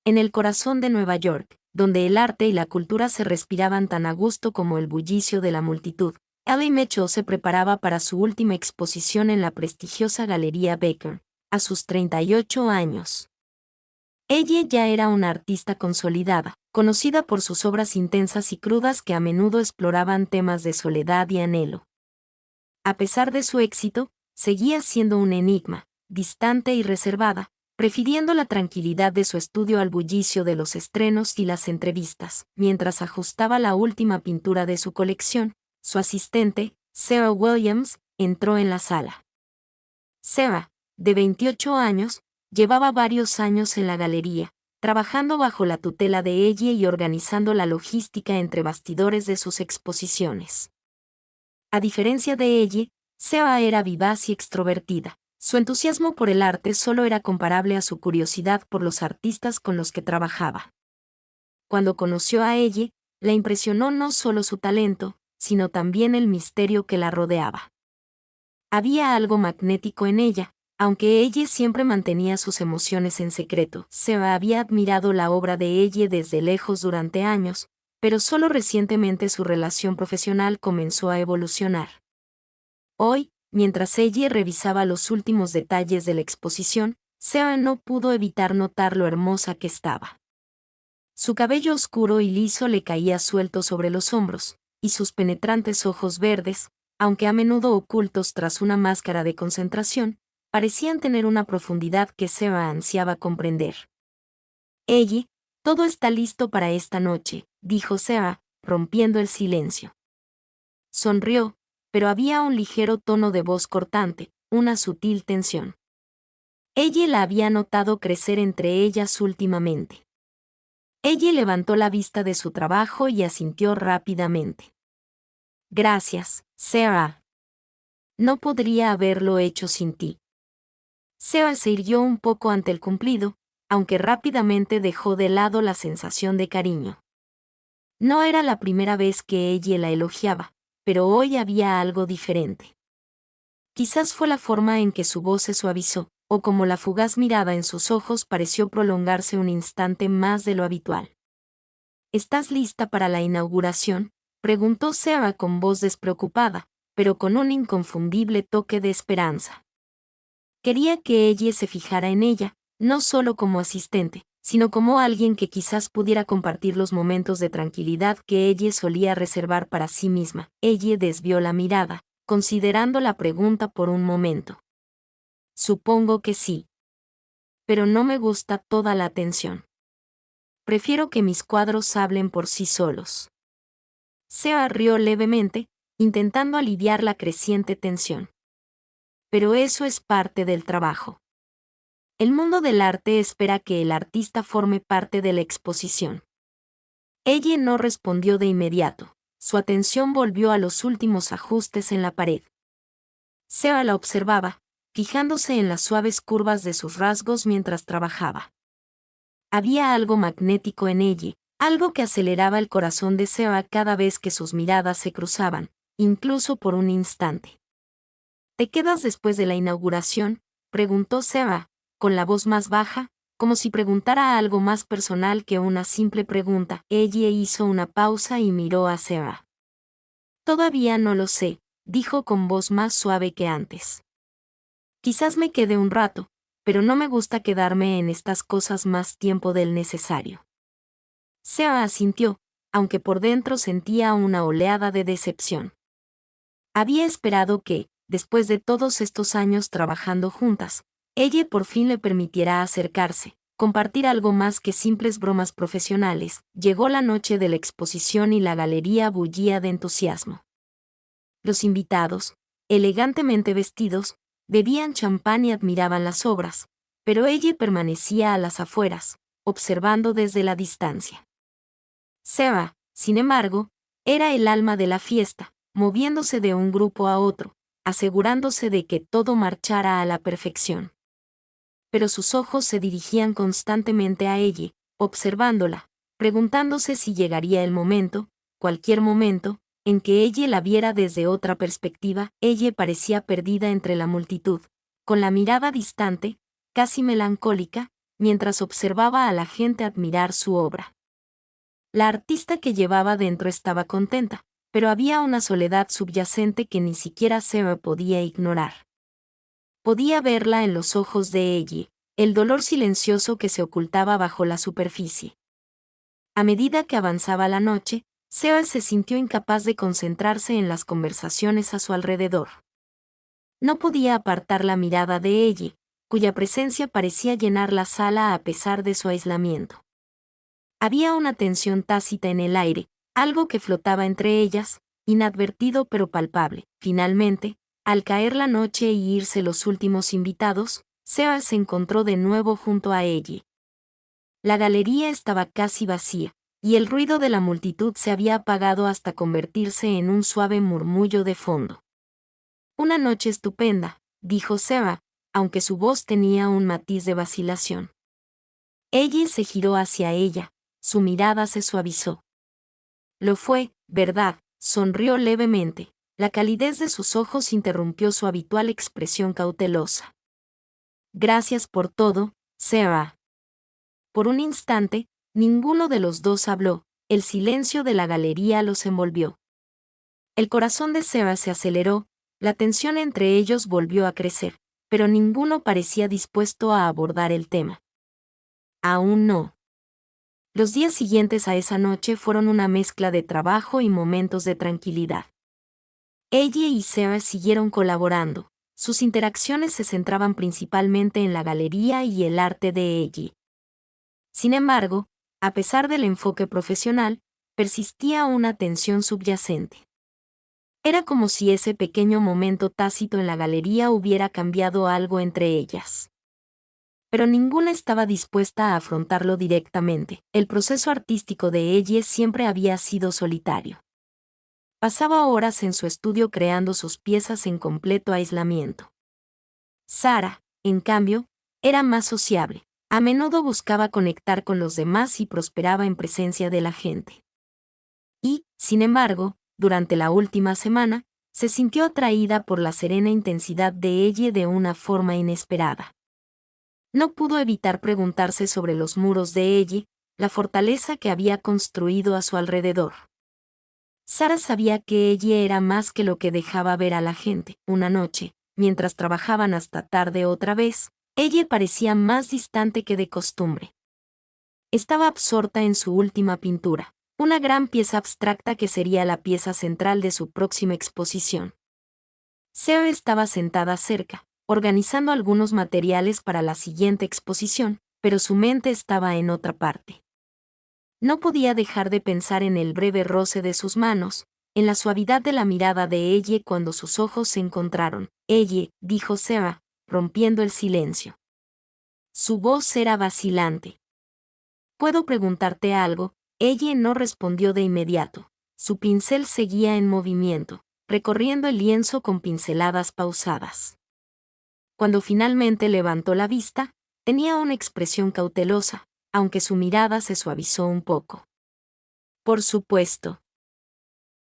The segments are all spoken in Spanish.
En el corazón de Nueva York, donde el arte y la cultura se respiraban tan a gusto como el bullicio de la multitud, Ellie Mitchell se preparaba para su última exposición en la prestigiosa Galería Baker, a sus 38 años. Ella ya era una artista consolidada, conocida por sus obras intensas y crudas que a menudo exploraban temas de soledad y anhelo. A pesar de su éxito, seguía siendo un enigma, distante y reservada, prefiriendo la tranquilidad de su estudio al bullicio de los estrenos y las entrevistas. Mientras ajustaba la última pintura de su colección, su asistente, Sarah Williams, entró en la sala. Sarah, de 28 años, llevaba varios años en la galería, trabajando bajo la tutela de ella y organizando la logística entre bastidores de sus exposiciones. A diferencia de ella, Sarah era vivaz y extrovertida. Su entusiasmo por el arte solo era comparable a su curiosidad por los artistas con los que trabajaba. Cuando conoció a ella, la impresionó no solo su talento, sino también el misterio que la rodeaba. Había algo magnético en ella, aunque ella siempre mantenía sus emociones en secreto. Sarah había admirado la obra de ella desde lejos durante años, pero solo recientemente su relación profesional comenzó a evolucionar. Hoy, mientras ella revisaba los últimos detalles de la exposición, Sarah no pudo evitar notar lo hermosa que estaba. Su cabello oscuro y liso le caía suelto sobre los hombros, y sus penetrantes ojos verdes, aunque a menudo ocultos tras una máscara de concentración, parecían tener una profundidad que Sarah ansiaba comprender. Ella, todo está listo para esta noche, dijo Sarah, rompiendo el silencio. Sonrió, pero había un ligero tono de voz cortante, una sutil tensión. Ella la había notado crecer entre ellas últimamente. Ella levantó la vista de su trabajo y asintió rápidamente. Gracias, Sarah. No podría haberlo hecho sin ti. Sarah se irguió un poco ante el cumplido, aunque rápidamente dejó de lado la sensación de cariño. No era la primera vez que ella la elogiaba, pero hoy había algo diferente. Quizás fue la forma en que su voz se suavizó, o como la fugaz mirada en sus ojos pareció prolongarse un instante más de lo habitual. ¿Estás lista para la inauguración?, preguntó Sarah con voz despreocupada, pero con un inconfundible toque de esperanza. Quería que ella se fijara en ella, no solo como asistente, sino como alguien que quizás pudiera compartir los momentos de tranquilidad que ella solía reservar para sí misma. Ella desvió la mirada, considerando la pregunta por un momento. Supongo que sí. Pero no me gusta toda la atención. Prefiero que mis cuadros hablen por sí solos. Sarah rió levemente, intentando aliviar la creciente tensión. Pero eso es parte del trabajo. El mundo del arte espera que el artista forme parte de la exposición. Ella no respondió de inmediato. Su atención volvió a los últimos ajustes en la pared. Sarah la observaba, fijándose en las suaves curvas de sus rasgos mientras trabajaba. Había algo magnético en ella, algo que aceleraba el corazón de Sarah cada vez que sus miradas se cruzaban, incluso por un instante. ¿Te quedas después de la inauguración?, preguntó Sarah, con la voz más baja, como si preguntara algo más personal que una simple pregunta. Ella hizo una pausa y miró a Sarah. Todavía no lo sé, dijo con voz más suave que antes. Quizás me quede un rato, pero no me gusta quedarme en estas cosas más tiempo del necesario. Sarah asintió, aunque por dentro sentía una oleada de decepción. Había esperado que, después de todos estos años trabajando juntas, ella por fin le permitiera acercarse, compartir algo más que simples bromas profesionales. Llegó la noche de la exposición y la galería bullía de entusiasmo. Los invitados, elegantemente vestidos, bebían champán y admiraban las obras, pero ella permanecía a las afueras, observando desde la distancia. Sarah, sin embargo, era el alma de la fiesta, moviéndose de un grupo a otro, asegurándose de que todo marchara a la perfección. Pero sus ojos se dirigían constantemente a ella, observándola, preguntándose si llegaría el momento, cualquier momento, en que ella la viera desde otra perspectiva. Ella parecía perdida entre la multitud, con la mirada distante, casi melancólica, mientras observaba a la gente admirar su obra. La artista que llevaba dentro estaba contenta, pero había una soledad subyacente que ni siquiera Sarah podía ignorar. Podía verla en los ojos de ella, el dolor silencioso que se ocultaba bajo la superficie. A medida que avanzaba la noche, Sarah se sintió incapaz de concentrarse en las conversaciones a su alrededor. No podía apartar la mirada de ella, cuya presencia parecía llenar la sala a pesar de su aislamiento. Había una tensión tácita en el aire, algo que flotaba entre ellas, inadvertido pero palpable. Finalmente, al caer la noche y irse los últimos invitados, Sarah se encontró de nuevo junto a ella. La galería estaba casi vacía, y el ruido de la multitud se había apagado hasta convertirse en un suave murmullo de fondo. «Una noche estupenda», dijo Sarah, aunque su voz tenía un matiz de vacilación. Ella se giró hacia ella, su mirada se suavizó. «Lo fue, ¿verdad?», sonrió levemente. La calidez de sus ojos interrumpió su habitual expresión cautelosa. «Gracias por todo, Sarah». Por un instante, ninguno de los dos habló, el silencio de la galería los envolvió. El corazón de Sarah se aceleró, la tensión entre ellos volvió a crecer, pero ninguno parecía dispuesto a abordar el tema. Aún no. Los días siguientes a esa noche fueron una mezcla de trabajo y momentos de tranquilidad. Ella y Sarah siguieron colaborando. Sus interacciones se centraban principalmente en la galería y el arte de ella. Sin embargo, a pesar del enfoque profesional, persistía una tensión subyacente. Era como si ese pequeño momento tácito en la galería hubiera cambiado algo entre ellas. Pero ninguna estaba dispuesta a afrontarlo directamente. El proceso artístico de ella siempre había sido solitario. Pasaba horas en su estudio creando sus piezas en completo aislamiento. Sarah, en cambio, era más sociable. A menudo buscaba conectar con los demás y prosperaba en presencia de la gente. Y, sin embargo, durante la última semana, se sintió atraída por la serena intensidad de ella de una forma inesperada. No pudo evitar preguntarse sobre los muros de ella, la fortaleza que había construido a su alrededor. Sarah sabía que ella era más que lo que dejaba ver a la gente. Una noche, mientras trabajaban hasta tarde otra vez, ella parecía más distante que de costumbre. Estaba absorta en su última pintura, una gran pieza abstracta que sería la pieza central de su próxima exposición. Sarah estaba sentada cerca, organizando algunos materiales para la siguiente exposición, pero su mente estaba en otra parte. No podía dejar de pensar en el breve roce de sus manos, en la suavidad de la mirada de ella cuando sus ojos se encontraron. «Ella», dijo Sarah, rompiendo el silencio. Su voz era vacilante. «¿Puedo preguntarte algo?». Ella no respondió de inmediato. Su pincel seguía en movimiento, recorriendo el lienzo con pinceladas pausadas. Cuando finalmente levantó la vista, tenía una expresión cautelosa, aunque su mirada se suavizó un poco. «Por supuesto».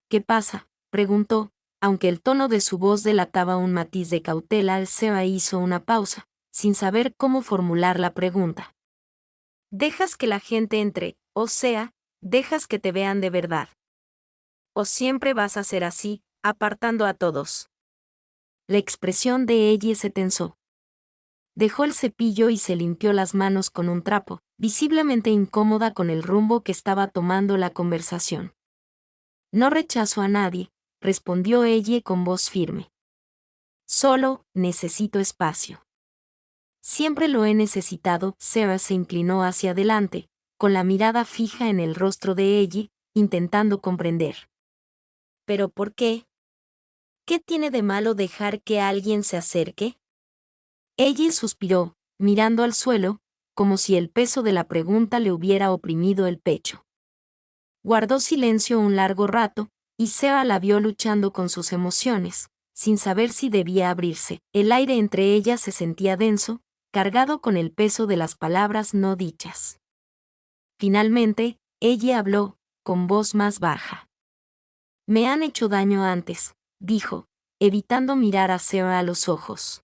«¿Qué pasa?», preguntó, aunque el tono de su voz delataba un matiz de cautela. Sarah hizo una pausa, sin saber cómo formular la pregunta. «¿Dejas que la gente entre, o sea, dejas que te vean de verdad? ¿O siempre vas a ser así, apartando a todos?». La expresión de ella se tensó. Dejó el cepillo y se limpió las manos con un trapo, visiblemente incómoda con el rumbo que estaba tomando la conversación. «No rechazo a nadie», respondió ella con voz firme. «Solo necesito espacio». «Siempre lo he necesitado». Sarah se inclinó hacia adelante, con la mirada fija en el rostro de ella, intentando comprender. «¿Pero por qué? ¿Qué tiene de malo dejar que alguien se acerque?». Ella suspiró, mirando al suelo, como si el peso de la pregunta le hubiera oprimido el pecho. Guardó silencio un largo rato, y Sarah la vio luchando con sus emociones, sin saber si debía abrirse. El aire entre ellas se sentía denso, cargado con el peso de las palabras no dichas. Finalmente, ella habló, con voz más baja. «Me han hecho daño antes», dijo, evitando mirar a Sarah a los ojos.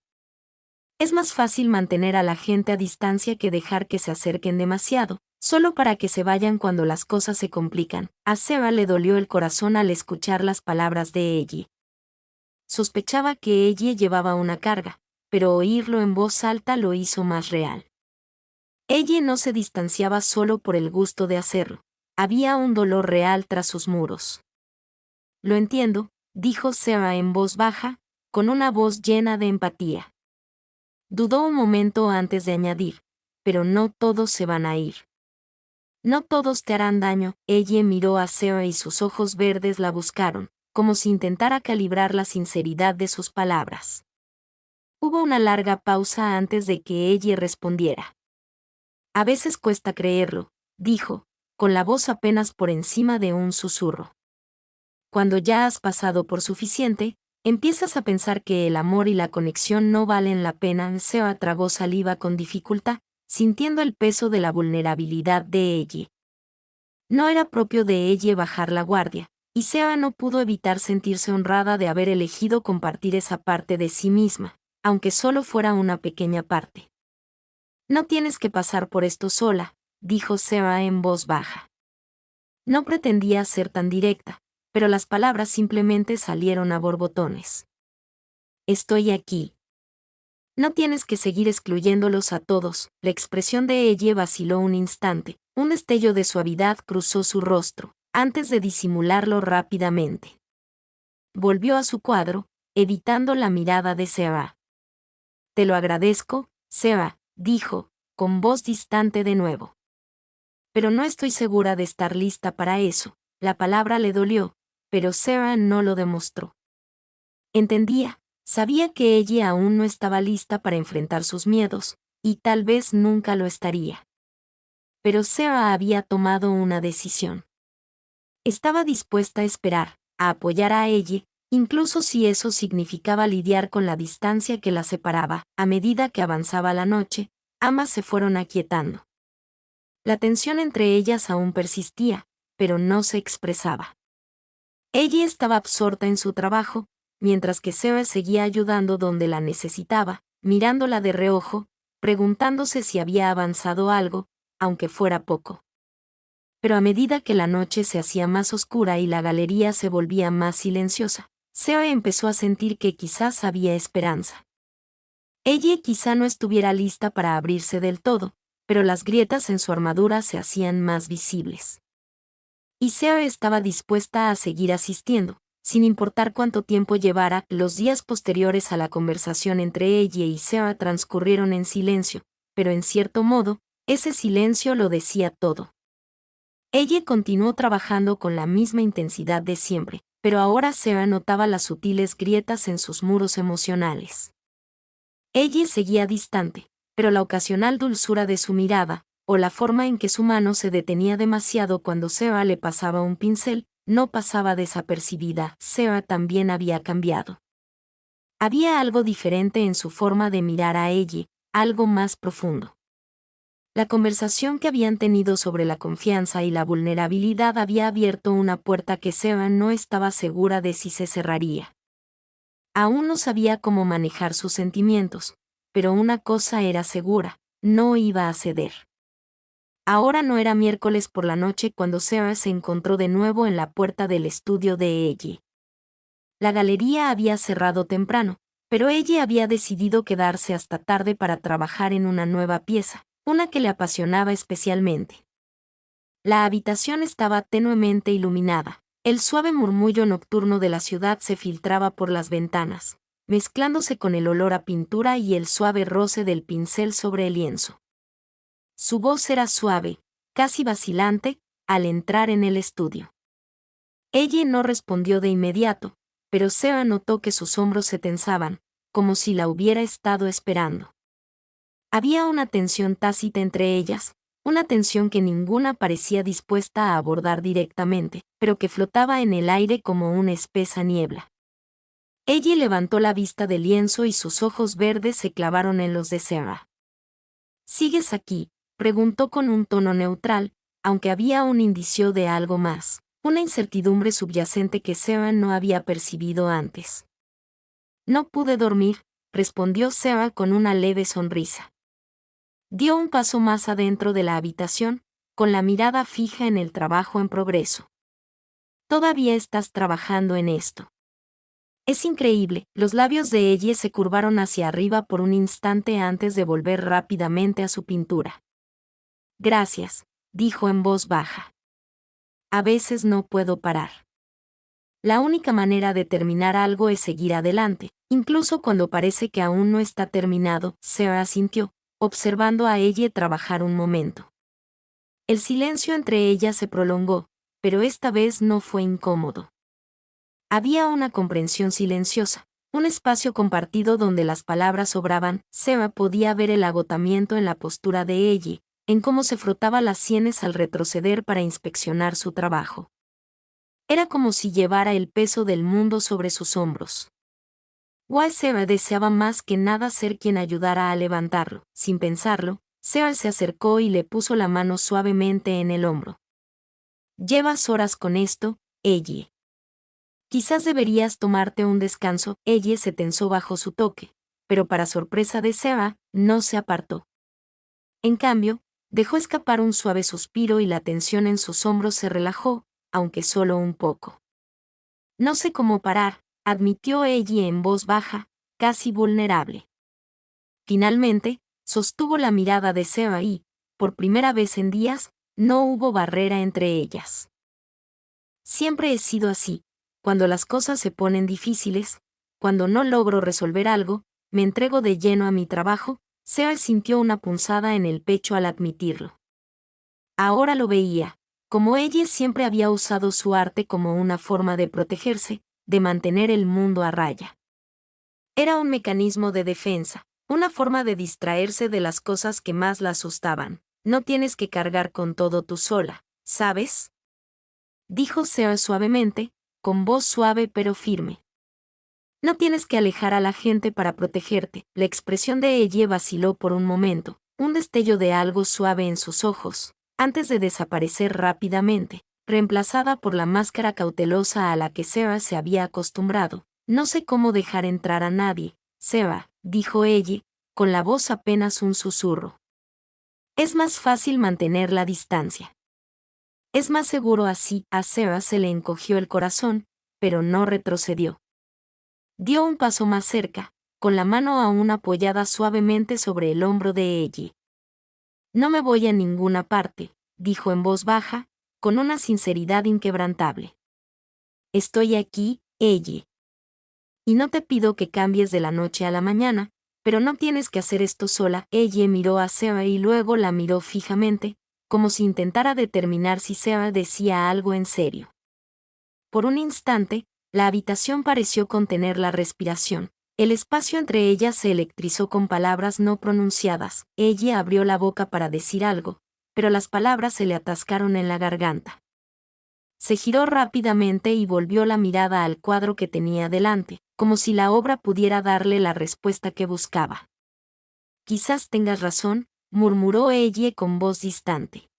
Es más fácil mantener a la gente a distancia que dejar que se acerquen demasiado, solo para que se vayan cuando las cosas se complican. A Sarah le dolió el corazón al escuchar las palabras de Ellie. Sospechaba que Ellie llevaba una carga, pero oírlo en voz alta lo hizo más real. Ellie no se distanciaba solo por el gusto de hacerlo. Había un dolor real tras sus muros. Lo entiendo, dijo Sarah en voz baja, con una voz llena de empatía. Dudó un momento antes de añadir, pero no todos se van a ir. No todos te harán daño. Ella miró a Sarah y sus ojos verdes la buscaron, como si intentara calibrar la sinceridad de sus palabras. Hubo una larga pausa antes de que ella respondiera. A veces cuesta creerlo, dijo, con la voz apenas por encima de un susurro. Cuando ya has pasado por suficiente, empiezas a pensar que el amor y la conexión no valen la pena. Sarah tragó saliva con dificultad, sintiendo el peso de la vulnerabilidad de ella. No era propio de ella bajar la guardia, y Sarah no pudo evitar sentirse honrada de haber elegido compartir esa parte de sí misma, aunque solo fuera una pequeña parte. No tienes que pasar por esto sola, dijo Sarah en voz baja. No pretendía ser tan directa, pero las palabras simplemente salieron a borbotones. Estoy aquí. No tienes que seguir excluyéndolos a todos. La expresión de ella vaciló un instante, un destello de suavidad cruzó su rostro, antes de disimularlo rápidamente. Volvió a su cuadro, evitando la mirada de Sarah. Te lo agradezco, Sarah, dijo, con voz distante de nuevo. Pero no estoy segura de estar lista para eso. La palabra le dolió, pero Sarah no lo demostró. Entendía, sabía que ella aún no estaba lista para enfrentar sus miedos, y tal vez nunca lo estaría. Pero Sarah había tomado una decisión. Estaba dispuesta a esperar, a apoyar a ella, incluso si eso significaba lidiar con la distancia que la separaba. A medida que avanzaba la noche, ambas se fueron aquietando. La tensión entre ellas aún persistía, pero no se expresaba. Ella estaba absorta en su trabajo, mientras que Sarah seguía ayudando donde la necesitaba, mirándola de reojo, preguntándose si había avanzado algo, aunque fuera poco. Pero a medida que la noche se hacía más oscura y la galería se volvía más silenciosa, Sarah empezó a sentir que quizás había esperanza. Ella quizá no estuviera lista para abrirse del todo, pero las grietas en su armadura se hacían más visibles. Y Sarah estaba dispuesta a seguir asistiendo, sin importar cuánto tiempo llevara. Los días posteriores a la conversación entre ella y Sarah transcurrieron en silencio, pero en cierto modo, ese silencio lo decía todo. Ella continuó trabajando con la misma intensidad de siempre, pero ahora Sarah notaba las sutiles grietas en sus muros emocionales. Ella seguía distante, pero la ocasional dulzura de su mirada, o la forma en que su mano se detenía demasiado cuando Sarah le pasaba un pincel, no pasaba desapercibida. Sarah también había cambiado. Había algo diferente en su forma de mirar a ella, algo más profundo. La conversación que habían tenido sobre la confianza y la vulnerabilidad había abierto una puerta que Sarah no estaba segura de si se cerraría. Aún no sabía cómo manejar sus sentimientos, pero una cosa era segura, no iba a ceder. Ahora no era miércoles por la noche cuando Sarah se encontró de nuevo en la puerta del estudio de Ellie. La galería había cerrado temprano, pero ella había decidido quedarse hasta tarde para trabajar en una nueva pieza, una que le apasionaba especialmente. La habitación estaba tenuemente iluminada. El suave murmullo nocturno de la ciudad se filtraba por las ventanas, mezclándose con el olor a pintura y el suave roce del pincel sobre el lienzo. Su voz era suave, casi vacilante, al entrar en el estudio. Ella no respondió de inmediato, pero Sarah notó que sus hombros se tensaban, como si la hubiera estado esperando. Había una tensión tácita entre ellas, una tensión que ninguna parecía dispuesta a abordar directamente, pero que flotaba en el aire como una espesa niebla. Ella levantó la vista del lienzo y sus ojos verdes se clavaron en los de Sarah. ¿Sigues aquí?, preguntó con un tono neutral, aunque había un indicio de algo más, una incertidumbre subyacente que Sarah no había percibido antes. No pude dormir, respondió Sarah con una leve sonrisa. Dio un paso más adentro de la habitación, con la mirada fija en el trabajo en progreso. Todavía estás trabajando en esto. Es increíble, los labios de ella se curvaron hacia arriba por un instante antes de volver rápidamente a su pintura. Gracias, dijo en voz baja. A veces no puedo parar. La única manera de terminar algo es seguir adelante, incluso cuando parece que aún no está terminado, Sarah asintió, observando a ella trabajar un momento. El silencio entre ellas se prolongó, pero esta vez no fue incómodo. Había una comprensión silenciosa, un espacio compartido donde las palabras sobraban. Sarah podía ver el agotamiento en la postura de ella, en cómo se frotaba las sienes al retroceder para inspeccionar su trabajo. Era como si llevara el peso del mundo sobre sus hombros. Sarah deseaba más que nada ser quien ayudara a levantarlo. Sin pensarlo, Sarah se acercó y le puso la mano suavemente en el hombro. Llevas horas con esto, ella. Quizás deberías tomarte un descanso. Ella se tensó bajo su toque, pero para sorpresa de Sarah, no se apartó. En cambio, dejó escapar un suave suspiro y la tensión en sus hombros se relajó, aunque solo un poco. No sé cómo parar, admitió ella en voz baja, casi vulnerable. Finalmente, sostuvo la mirada de Sarah y, por primera vez en días, no hubo barrera entre ellas. Siempre he sido así. Cuando las cosas se ponen difíciles, cuando no logro resolver algo, me entrego de lleno a mi trabajo. Sarah sintió una punzada en el pecho al admitirlo. Ahora lo veía, como ella siempre había usado su arte como una forma de protegerse, de mantener el mundo a raya. Era un mecanismo de defensa, una forma de distraerse de las cosas que más la asustaban. No tienes que cargar con todo tú sola, ¿sabes? Dijo Sarah suavemente, con voz suave pero firme. No tienes que alejar a la gente para protegerte. La expresión de ella vaciló por un momento, un destello de algo suave en sus ojos, antes de desaparecer rápidamente, reemplazada por la máscara cautelosa a la que Sarah se había acostumbrado. No sé cómo dejar entrar a nadie, Sarah, dijo ella, con la voz apenas un susurro. Es más fácil mantener la distancia. Es más seguro así. A Sarah se le encogió el corazón, pero no retrocedió. Dio un paso más cerca, con la mano aún apoyada suavemente sobre el hombro de ella. No me voy a ninguna parte, dijo en voz baja, con una sinceridad inquebrantable. Estoy aquí, ella. Y no te pido que cambies de la noche a la mañana, pero no tienes que hacer esto sola. Ella miró a Sarah y luego la miró fijamente, como si intentara determinar si Sarah decía algo en serio. Por un instante, la habitación pareció contener la respiración. El espacio entre ellas se electrizó con palabras no pronunciadas. Ella abrió la boca para decir algo, pero las palabras se le atascaron en la garganta. Se giró rápidamente y volvió la mirada al cuadro que tenía delante, como si la obra pudiera darle la respuesta que buscaba. Quizás tengas razón, murmuró ella con voz distante.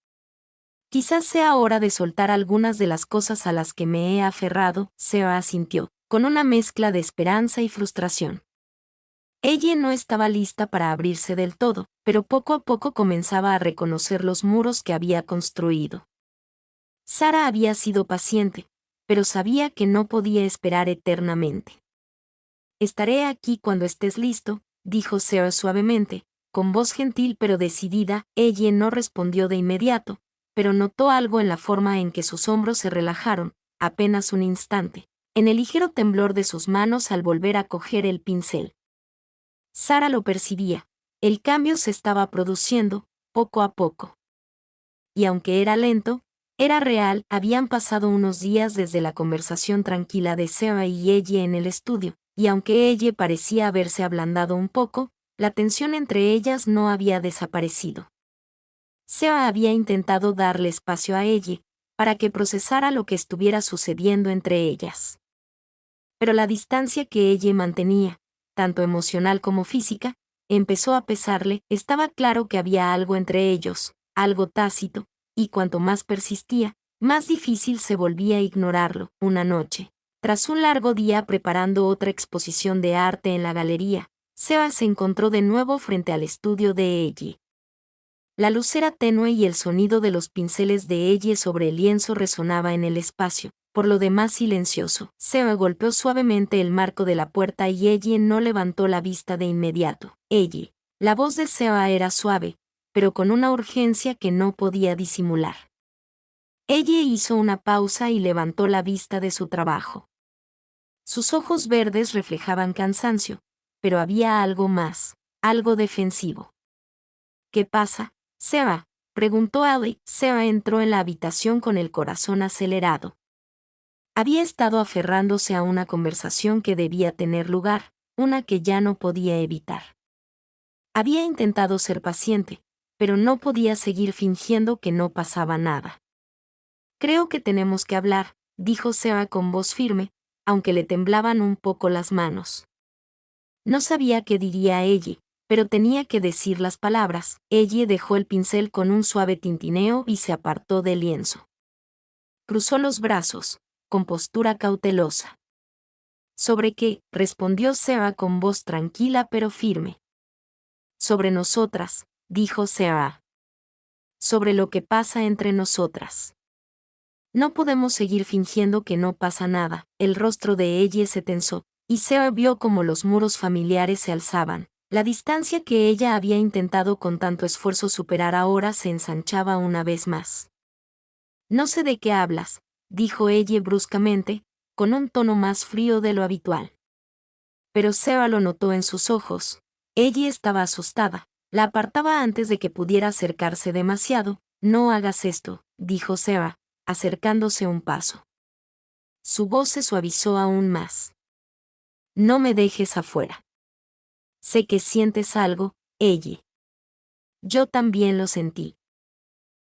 Quizás sea hora de soltar algunas de las cosas a las que me he aferrado. Sarah asintió, con una mezcla de esperanza y frustración. Ella no estaba lista para abrirse del todo, pero poco a poco comenzaba a reconocer los muros que había construido. Sarah había sido paciente, pero sabía que no podía esperar eternamente. Estaré aquí cuando estés listo, dijo Sarah suavemente, con voz gentil pero decidida. Ella no respondió de inmediato, pero notó algo en la forma en que sus hombros se relajaron, apenas un instante, en el ligero temblor de sus manos al volver a coger el pincel. Sarah lo percibía, el cambio se estaba produciendo, poco a poco. Y aunque era lento, era real. Habían pasado unos días desde la conversación tranquila de Sarah y ella en el estudio, y aunque ella parecía haberse ablandado un poco, la tensión entre ellas no había desaparecido. Sarah había intentado darle espacio a ella, para que procesara lo que estuviera sucediendo entre ellas. Pero la distancia que ella mantenía, tanto emocional como física, empezó a pesarle. Estaba claro que había algo entre ellos, algo tácito, y cuanto más persistía, más difícil se volvía ignorarlo. Una noche, tras un largo día preparando otra exposición de arte en la galería, Seba se encontró de nuevo frente al estudio de Ellie. La luz era tenue y el sonido de los pinceles de Ellie sobre el lienzo resonaba en el espacio, por lo demás silencioso. Seba golpeó suavemente el marco de la puerta y Ellie no levantó la vista de inmediato. Ellie. La voz de Seba era suave, pero con una urgencia que no podía disimular. Ellie hizo una pausa y levantó la vista de su trabajo. Sus ojos verdes reflejaban cansancio, pero había algo más, algo defensivo. ¿Qué pasa, Seba?, preguntó Ellie. Seba entró en la habitación con el corazón acelerado. Había estado aferrándose a una conversación que debía tener lugar, una que ya no podía evitar. Había intentado ser paciente, pero no podía seguir fingiendo que no pasaba nada. Creo que tenemos que hablar, dijo Seba con voz firme, aunque le temblaban un poco las manos. No sabía qué diría Ellie, pero tenía que decir las palabras. Ellie dejó el pincel con un suave tintineo y se apartó del lienzo. Cruzó los brazos, con postura cautelosa. ¿Sobre qué?, respondió Seba con voz tranquila pero firme. Sobre nosotras, dijo Seba. Sobre lo que pasa entre nosotras. No podemos seguir fingiendo que no pasa nada. El rostro de Ellie se tensó, y Seba vio cómo los muros familiares se alzaban. La distancia que ella había intentado con tanto esfuerzo superar ahora se ensanchaba una vez más. No sé de qué hablas, dijo Ellie bruscamente, con un tono más frío de lo habitual. Pero Seba lo notó en sus ojos. Ellie estaba asustada. La apartaba antes de que pudiera acercarse demasiado. No hagas esto, dijo Seba, acercándose un paso. Su voz se suavizó aún más. No me dejes afuera. Sé que sientes algo, Ellie. Yo también lo sentí.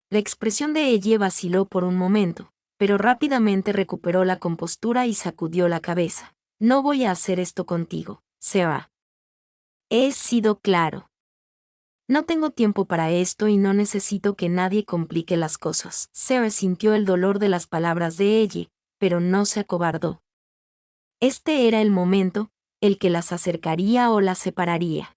La expresión de Ellie vaciló por un momento, pero rápidamente recuperó la compostura y sacudió la cabeza. No voy a hacer esto contigo, Seba. He sido claro. No tengo tiempo para esto y no necesito que nadie complique las cosas. Seba sintió el dolor de las palabras de Ellie, pero no se acobardó. Este era el momento, el que las acercaría o las separaría.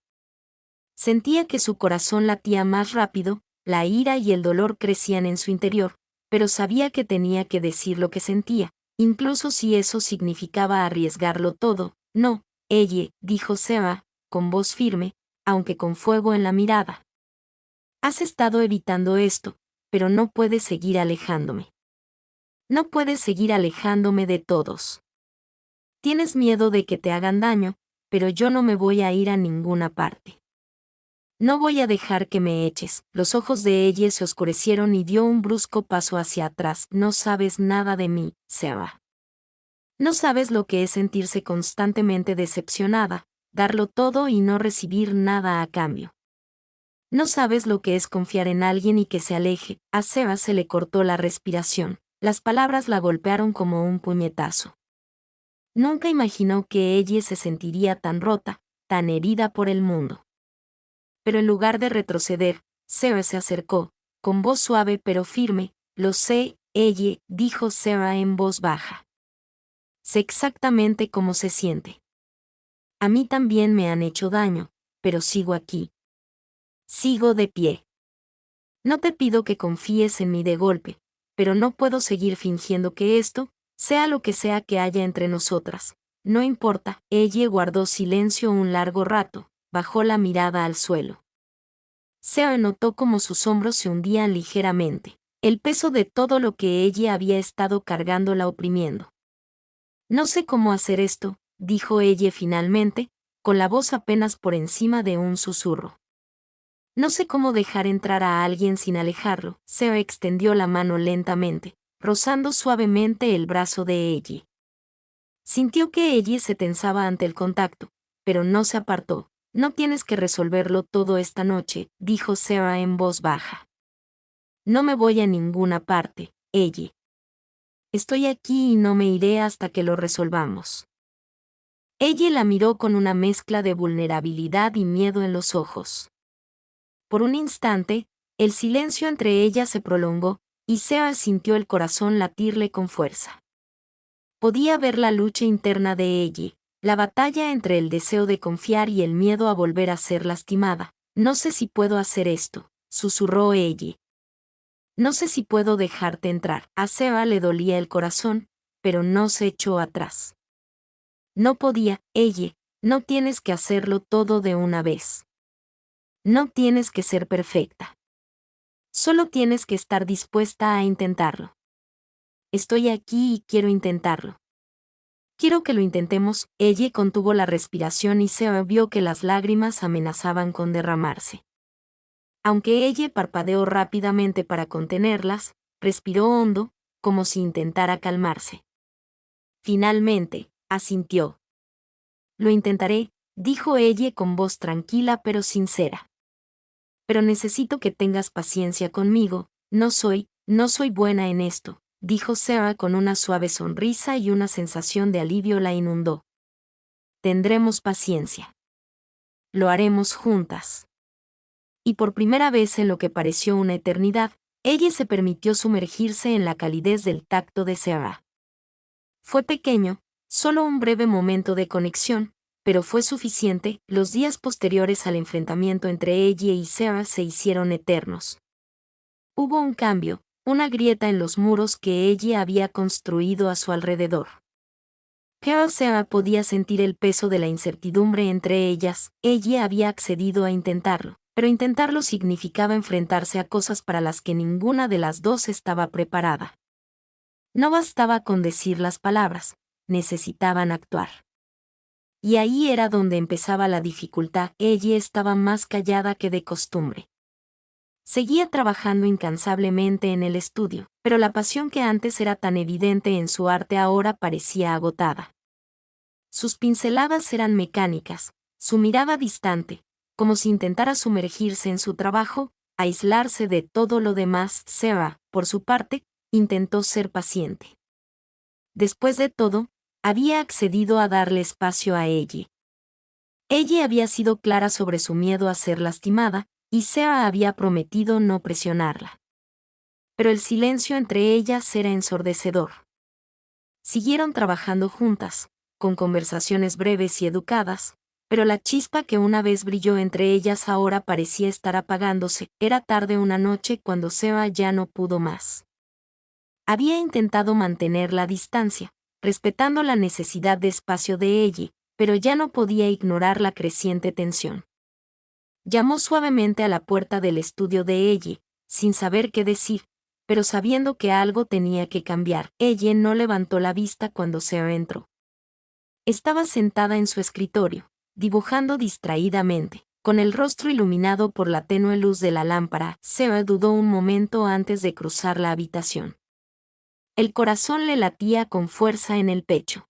Sentía que su corazón latía más rápido, la ira y el dolor crecían en su interior, pero sabía que tenía que decir lo que sentía, incluso si eso significaba arriesgarlo todo. No, Ellie, dijo Seba, con voz firme, aunque con fuego en la mirada. Has estado evitando esto, pero no puedes seguir alejándome. No puedes seguir alejándome de todos. Tienes miedo de que te hagan daño, pero yo no me voy a ir a ninguna parte. No voy a dejar que me eches. Los ojos de ella se oscurecieron y dio un brusco paso hacia atrás. No sabes nada de mí, Seba. No sabes lo que es sentirse constantemente decepcionada, darlo todo y no recibir nada a cambio. No sabes lo que es confiar en alguien y que se aleje. A Seba se le cortó la respiración. Las palabras la golpearon como un puñetazo. Nunca imaginó que ella se sentiría tan rota, tan herida por el mundo. Pero en lugar de retroceder, Seba se acercó, con voz suave pero firme. Lo sé, ella, dijo Seba en voz baja. Sé exactamente cómo se siente. A mí también me han hecho daño, pero sigo aquí. Sigo de pie. No te pido que confíes en mí de golpe, pero no puedo seguir fingiendo que esto, sea lo que sea que haya entre nosotras. No importa. Ella guardó silencio un largo rato, bajó la mirada al suelo. Seba notó como sus hombros se hundían ligeramente. El peso de todo lo que ella había estado cargando la oprimiendo. No sé cómo hacer esto, dijo ella finalmente, con la voz apenas por encima de un susurro. No sé cómo dejar entrar a alguien sin alejarlo. Seba extendió la mano lentamente, rozando suavemente el brazo de ella. Sintió que ella se tensaba ante el contacto, pero no se apartó. No tienes que resolverlo todo esta noche, dijo Seba en voz baja. No me voy a ninguna parte, ella. Estoy aquí y no me iré hasta que lo resolvamos. Ella la miró con una mezcla de vulnerabilidad y miedo en los ojos. Por un instante, el silencio entre ellas se prolongó, y Seba sintió el corazón latirle con fuerza. Podía ver la lucha interna de ella, La batalla entre el deseo de confiar y el miedo a volver a ser lastimada. No sé si puedo hacer esto, susurró ella. No sé si puedo dejarte entrar. A Seba le dolía el corazón, pero no se echó atrás. No podía, ella, no tienes que hacerlo todo de una vez. No tienes que ser perfecta. Solo tienes que estar dispuesta a intentarlo. Estoy aquí y quiero intentarlo. Quiero que lo intentemos. Ella contuvo la respiración y Seba vio que las lágrimas amenazaban con derramarse. Aunque ella parpadeó rápidamente para contenerlas, respiró hondo, como si intentara calmarse. Finalmente, asintió. Lo intentaré, dijo ella con voz tranquila pero sincera. Pero necesito que tengas paciencia conmigo, no soy buena en esto, dijo Sarah con una suave sonrisa y una sensación de alivio la inundó. Tendremos paciencia. Lo haremos juntas. Y por primera vez en lo que pareció una eternidad, ella se permitió sumergirse en la calidez del tacto de Sarah. Fue pequeño, solo un breve momento de conexión, pero fue suficiente. Los días posteriores al enfrentamiento entre ella y Sarah se hicieron eternos. Hubo un cambio, una grieta en los muros que ella había construido a su alrededor. Pero Sarah podía sentir el peso de la incertidumbre entre ellas. Ella había accedido a intentarlo, pero intentarlo significaba enfrentarse a cosas para las que ninguna de las dos estaba preparada. No bastaba con decir las palabras, necesitaban actuar. Y ahí era donde empezaba la dificultad. Ella estaba más callada que de costumbre. Seguía trabajando incansablemente en el estudio, pero la pasión que antes era tan evidente en su arte ahora parecía agotada. Sus pinceladas eran mecánicas, su mirada distante, como si intentara sumergirse en su trabajo, aislarse de todo lo demás. Sarah, por su parte, intentó ser paciente. Después de todo, había accedido a darle espacio a ella. Ella había sido clara sobre su miedo a ser lastimada, y Sarah había prometido no presionarla. Pero el silencio entre ellas era ensordecedor. Siguieron trabajando juntas, con conversaciones breves y educadas, pero la chispa que una vez brilló entre ellas ahora parecía estar apagándose. Era tarde una noche cuando Sarah ya no pudo más. Había intentado mantener la distancia, respetando la necesidad de espacio de ella, pero ya no podía ignorar la creciente tensión. Llamó suavemente a la puerta del estudio de ella, sin saber qué decir, pero sabiendo que algo tenía que cambiar. Ella no levantó la vista cuando Sarah entró. Estaba sentada en su escritorio, dibujando distraídamente, con el rostro iluminado por la tenue luz de la lámpara. Sarah dudó un momento antes de cruzar la habitación. El corazón le latía con fuerza en el pecho.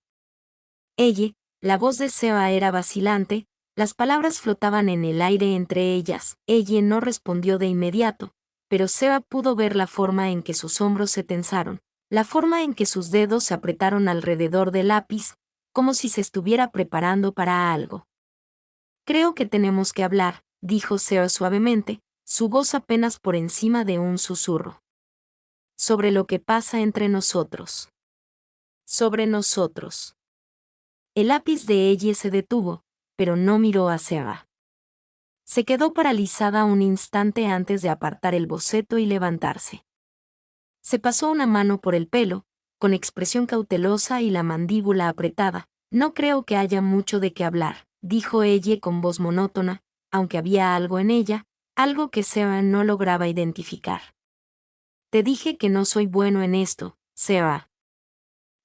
Ella, la voz de Sarah era vacilante, las palabras flotaban en el aire entre ellas. Ella no respondió de inmediato, pero Sarah pudo ver la forma en que sus hombros se tensaron, la forma en que sus dedos se apretaron alrededor del lápiz, como si se estuviera preparando para algo. Creo que tenemos que hablar, dijo Sarah suavemente, su voz apenas por encima de un susurro. Sobre lo que pasa entre nosotros. Sobre nosotros. El lápiz de ella se detuvo, pero no miró a Sarah. Se quedó paralizada un instante antes de apartar el boceto y levantarse. Se pasó una mano por el pelo, con expresión cautelosa y la mandíbula apretada. No creo que haya mucho de qué hablar, dijo ella con voz monótona, aunque había algo en ella, algo que Sarah no lograba identificar. Te dije que no soy bueno en esto, Sarah.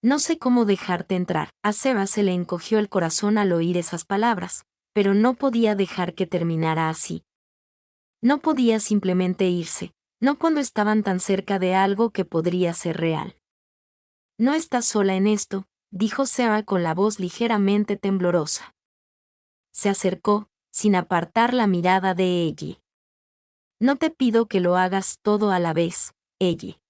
No sé cómo dejarte entrar. A Sarah se le encogió el corazón al oír esas palabras, pero no podía dejar que terminara así. No podía simplemente irse, no cuando estaban tan cerca de algo que podría ser real. No estás sola en esto, dijo Sarah con la voz ligeramente temblorosa. Se acercó, sin apartar la mirada de ella. No te pido que lo hagas todo a la vez, ella.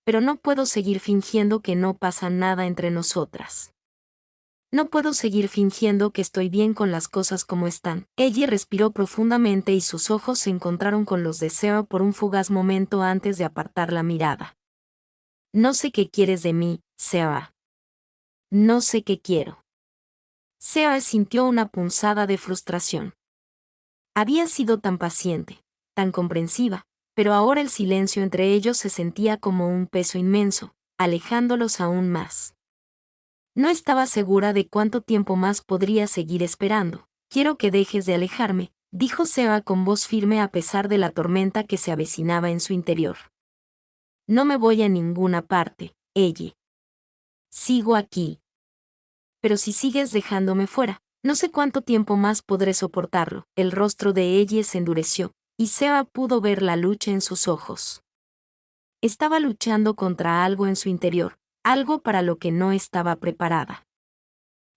Pero no puedo seguir fingiendo que no pasa nada entre nosotras. No puedo seguir fingiendo que estoy bien con las cosas como están. Ella respiró profundamente y sus ojos se encontraron con los de Sarah por un fugaz momento antes de apartar la mirada. No sé qué quieres de mí, Sarah. No sé qué quiero. Seba sintió una punzada de frustración. Había sido tan paciente, tan comprensiva, pero ahora el silencio entre ellos se sentía como un peso inmenso, alejándolos aún más. No estaba segura de cuánto tiempo más podría seguir esperando. Quiero que dejes de alejarme, dijo Seba con voz firme a pesar de la tormenta que se avecinaba en su interior. No me voy a ninguna parte, ella. Sigo aquí. Pero si sigues dejándome fuera, no sé cuánto tiempo más podré soportarlo. El rostro de ella se endureció, y Seba pudo ver la lucha en sus ojos. Estaba luchando contra algo en su interior, algo para lo que no estaba preparada.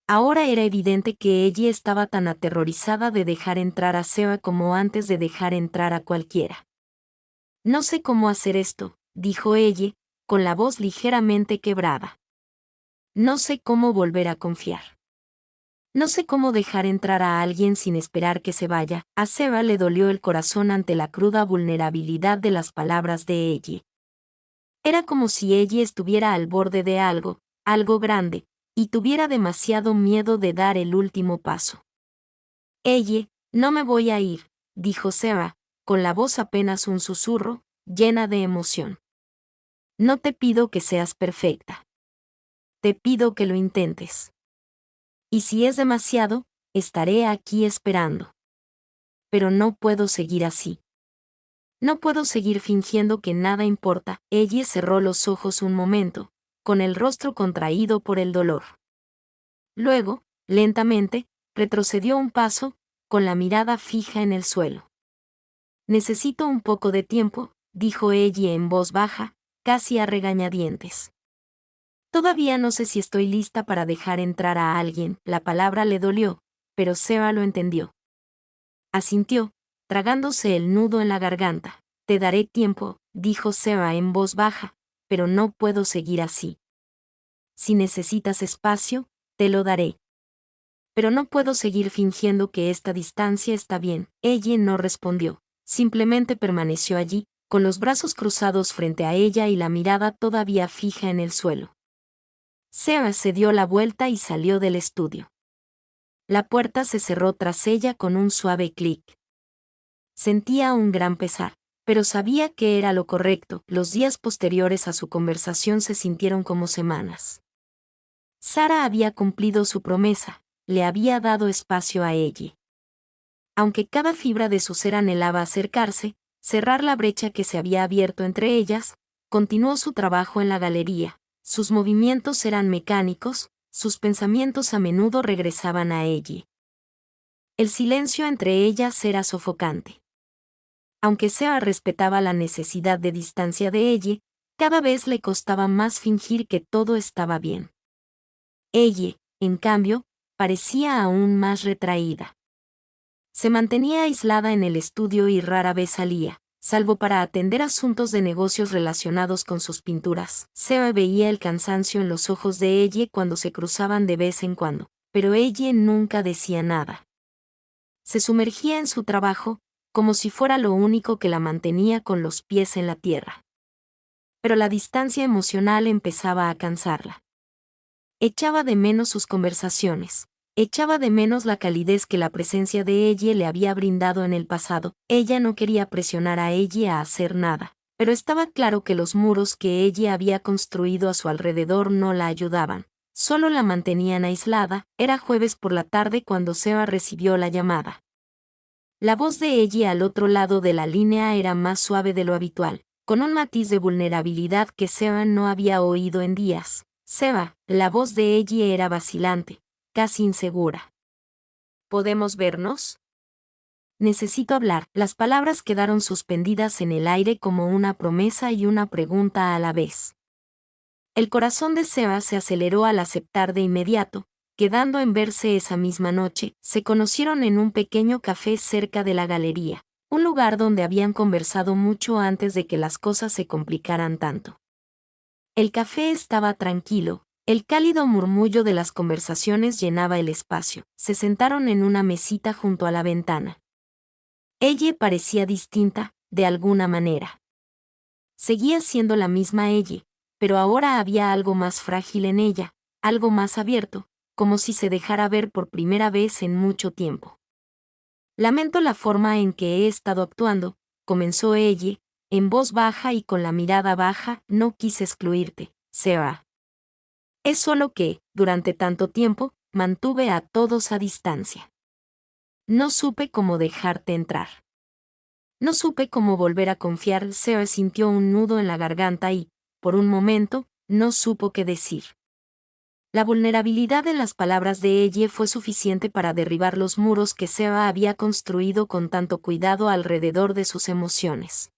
Ahora era evidente que ella estaba tan aterrorizada de dejar entrar a Seba como antes de dejar entrar a cualquiera. No sé cómo hacer esto, dijo ella, con la voz ligeramente quebrada. No sé cómo volver a confiar. No sé cómo dejar entrar a alguien sin esperar que se vaya. A Seba le dolió el corazón ante la cruda vulnerabilidad de las palabras de ella. Era como si ella estuviera al borde de algo grande, y tuviera demasiado miedo de dar el último paso. Ella, no me voy a ir, dijo Seba, con la voz apenas un susurro, llena de emoción. No te pido que seas perfecta. Te pido que lo intentes. Y si es demasiado, estaré aquí esperando. Pero no puedo seguir así. No puedo seguir fingiendo que nada importa. Ella cerró los ojos un momento, con el rostro contraído por el dolor. Luego, lentamente, retrocedió un paso, con la mirada fija en el suelo. Necesito un poco de tiempo, dijo ella en voz baja, casi a regañadientes. Todavía no sé si estoy lista para dejar entrar a alguien. La palabra le dolió, pero Seba lo entendió. Asintió, tragándose el nudo en la garganta. Te daré tiempo, dijo Seba en voz baja, pero no puedo seguir así. Si necesitas espacio, te lo daré. Pero no puedo seguir fingiendo que esta distancia está bien. Ella no respondió, simplemente permaneció allí, con los brazos cruzados frente a ella y la mirada todavía fija en el suelo. Seba se dio la vuelta y salió del estudio. La puerta se cerró tras ella con un suave clic. Sentía un gran pesar, pero sabía que era lo correcto. Los días posteriores a su conversación se sintieron como semanas. Sara había cumplido su promesa, le había dado espacio a ella. Aunque cada fibra de su ser anhelaba acercarse, cerrar la brecha que se había abierto entre ellas, continuó su trabajo en la galería. Sus movimientos eran mecánicos, sus pensamientos a menudo regresaban a ella. El silencio entre ellas era sofocante. Aunque Seba respetaba la necesidad de distancia de ella, cada vez le costaba más fingir que todo estaba bien. Ella, en cambio, parecía aún más retraída. Se mantenía aislada en el estudio y rara vez salía, salvo para atender asuntos de negocios relacionados con sus pinturas. Seba veía el cansancio en los ojos de ella cuando se cruzaban de vez en cuando, pero ella nunca decía nada. Se sumergía en su trabajo, como si fuera lo único que la mantenía con los pies en la tierra. Pero la distancia emocional empezaba a cansarla. Echaba de menos sus conversaciones. Echaba de menos la calidez que la presencia de ella le había brindado en el pasado. Ella no quería presionar a ella a hacer nada, pero estaba claro que los muros que ella había construido a su alrededor no la ayudaban, solo la mantenían aislada. Era jueves por la tarde cuando Seba recibió la llamada. La voz de ella al otro lado de la línea era más suave de lo habitual, con un matiz de vulnerabilidad que Seba no había oído en días. Seba, la voz de ella era vacilante, casi insegura. ¿Podemos vernos? Necesito hablar. Las palabras quedaron suspendidas en el aire como una promesa y una pregunta a la vez. El corazón de Seba se aceleró al aceptar de inmediato, quedando en verse esa misma noche. Se conocieron en un pequeño café cerca de la galería, un lugar donde habían conversado mucho antes de que las cosas se complicaran tanto. El café estaba tranquilo. El cálido murmullo de las conversaciones llenaba el espacio. Se sentaron en una mesita junto a la ventana. Ella parecía distinta, de alguna manera. Seguía siendo la misma ella, pero ahora había algo más frágil en ella, algo más abierto, como si se dejara ver por primera vez en mucho tiempo. Lamento la forma en que he estado actuando, comenzó ella, en voz baja y con la mirada baja, no quise excluirte, Sarah. Es solo que, durante tanto tiempo, mantuve a todos a distancia. No supe cómo dejarte entrar. No supe cómo volver a confiar. Sarah sintió un nudo en la garganta y, por un momento, no supo qué decir. La vulnerabilidad en las palabras de ella fue suficiente para derribar los muros que Sarah había construido con tanto cuidado alrededor de sus emociones.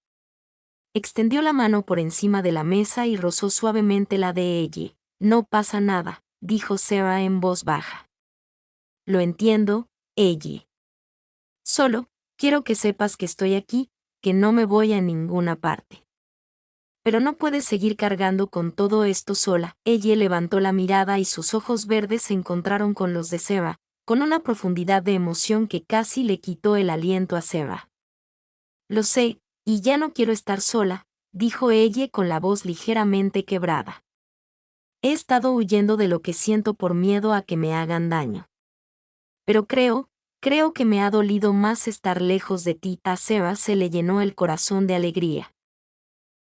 Extendió la mano por encima de la mesa y rozó suavemente la de ella. No pasa nada, dijo Sarah en voz baja. Lo entiendo, ella. Solo, quiero que sepas que estoy aquí, que no me voy a ninguna parte. Pero no puedes seguir cargando con todo esto sola. Ella levantó la mirada y sus ojos verdes se encontraron con los de Sarah, con una profundidad de emoción que casi le quitó el aliento a Sarah. Lo sé, y ya no quiero estar sola, dijo ella con la voz ligeramente quebrada. He estado huyendo de lo que siento por miedo a que me hagan daño. Pero creo que me ha dolido más estar lejos de ti. A Sarah se le llenó el corazón de alegría.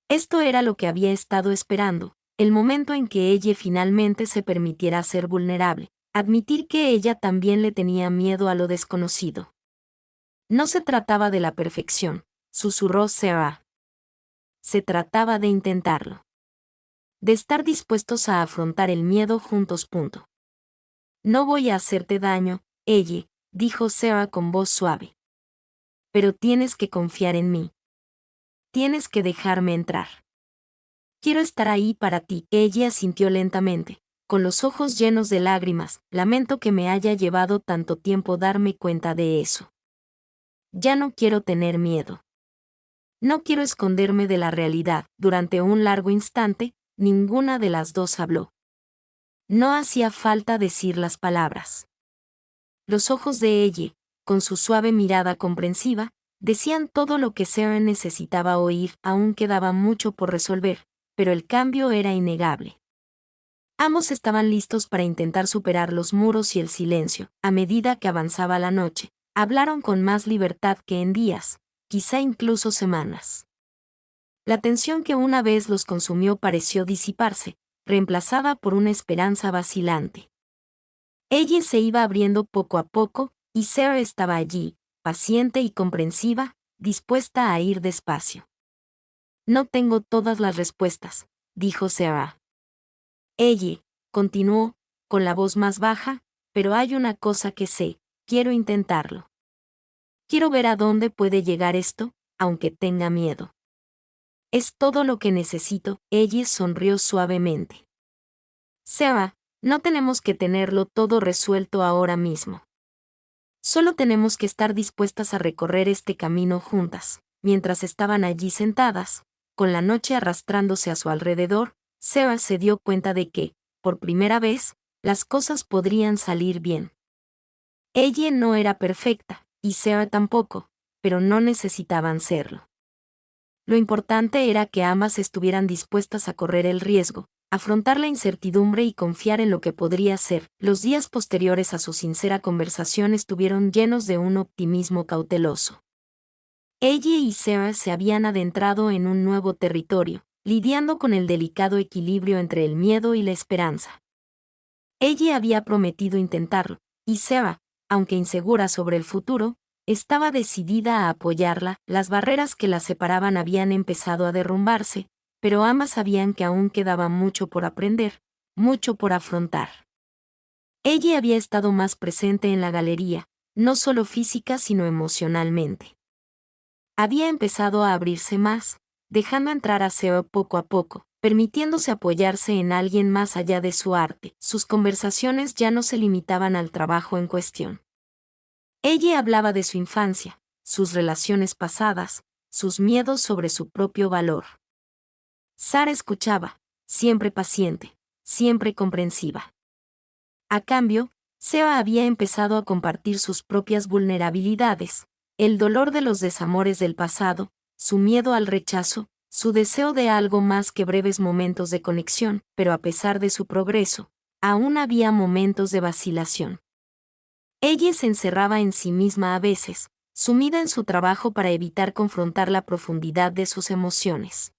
Esto era lo que había estado esperando, el momento en que ella finalmente se permitiera ser vulnerable, admitir que ella también le tenía miedo a lo desconocido. No se trataba de la perfección, susurró Sarah. Se trataba de intentarlo. De estar dispuestos a afrontar el miedo juntos. No voy a hacerte daño, ella, dijo Sarah con voz suave. Pero tienes que confiar en mí. Tienes que dejarme entrar. Quiero estar ahí para ti. Ella asintió lentamente, con los ojos llenos de lágrimas. Lamento que me haya llevado tanto tiempo darme cuenta de eso. Ya no quiero tener miedo. No quiero esconderme de la realidad. Durante un largo instante, ninguna de las dos habló. No hacía falta decir las palabras. Los ojos de ella, con su suave mirada comprensiva, decían todo lo que Sarah necesitaba oír. Aún quedaba mucho por resolver, pero el cambio era innegable. Ambos estaban listos para intentar superar los muros y el silencio. A medida que avanzaba la noche, hablaron con más libertad que en días, quizá incluso semanas. La tensión que una vez los consumió pareció disiparse, reemplazada por una esperanza vacilante. Ella se iba abriendo poco a poco, y Sarah estaba allí, paciente y comprensiva, dispuesta a ir despacio. No tengo todas las respuestas, dijo Sarah. Ella, continuó, con la voz más baja, pero hay una cosa que sé, quiero intentarlo. Quiero ver a dónde puede llegar esto, aunque tenga miedo. Es todo lo que necesito. Ella sonrió suavemente. Sarah, no tenemos que tenerlo todo resuelto ahora mismo. Solo tenemos que estar dispuestas a recorrer este camino juntas. Mientras estaban allí sentadas, con la noche arrastrándose a su alrededor, Sarah se dio cuenta de que, por primera vez, las cosas podrían salir bien. Ella no era perfecta, y Sarah tampoco, pero no necesitaban serlo. Lo importante era que ambas estuvieran dispuestas a correr el riesgo, afrontar la incertidumbre y confiar en lo que podría ser. Los días posteriores a su sincera conversación estuvieron llenos de un optimismo cauteloso. Ella y Sarah se habían adentrado en un nuevo territorio, lidiando con el delicado equilibrio entre el miedo y la esperanza. Ella había prometido intentarlo, y Sarah, aunque insegura sobre el futuro, estaba decidida a apoyarla. Las barreras que la separaban habían empezado a derrumbarse, pero ambas sabían que aún quedaba mucho por aprender, mucho por afrontar. Ella había estado más presente en la galería, no solo física sino emocionalmente. Había empezado a abrirse más, dejando entrar a Sarah poco a poco, permitiéndose apoyarse en alguien más allá de su arte. Sus conversaciones ya no se limitaban al trabajo en cuestión. Ella hablaba de su infancia, sus relaciones pasadas, sus miedos sobre su propio valor. Sarah escuchaba, siempre paciente, siempre comprensiva. A cambio, Sarah había empezado a compartir sus propias vulnerabilidades, el dolor de los desamores del pasado, su miedo al rechazo, su deseo de algo más que breves momentos de conexión. Pero a pesar de su progreso, aún había momentos de vacilación. Ella se encerraba en sí misma a veces, sumida en su trabajo para evitar confrontar la profundidad de sus emociones.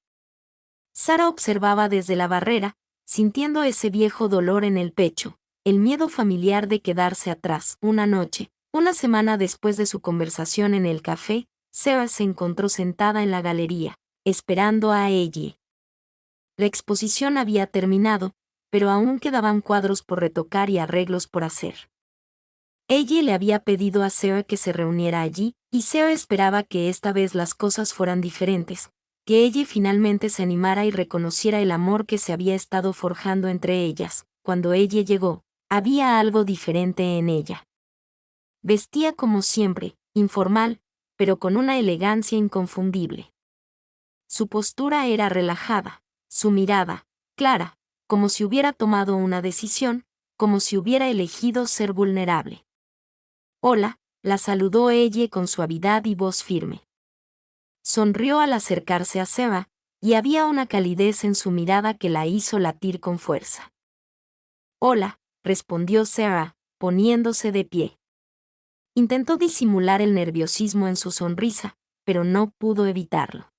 Sara observaba desde la barrera, sintiendo ese viejo dolor en el pecho, el miedo familiar de quedarse atrás. Una noche, una semana después de su conversación en el café, Sarah se encontró sentada en la galería, esperando a ella. La exposición había terminado, pero aún quedaban cuadros por retocar y arreglos por hacer. Ella le había pedido a Sarah que se reuniera allí, y Sarah esperaba que esta vez las cosas fueran diferentes, que ella finalmente se animara y reconociera el amor que se había estado forjando entre ellas. Cuando ella llegó, había algo diferente en ella. Vestía como siempre, informal, pero con una elegancia inconfundible. Su postura era relajada, su mirada, clara, como si hubiera tomado una decisión, como si hubiera elegido ser vulnerable. Hola, la saludó ella con suavidad y voz firme. Sonrió al acercarse a Sarah, y había una calidez en su mirada que la hizo latir con fuerza. Hola, respondió Sarah, poniéndose de pie. Intentó disimular el nerviosismo en su sonrisa, pero no pudo evitarlo.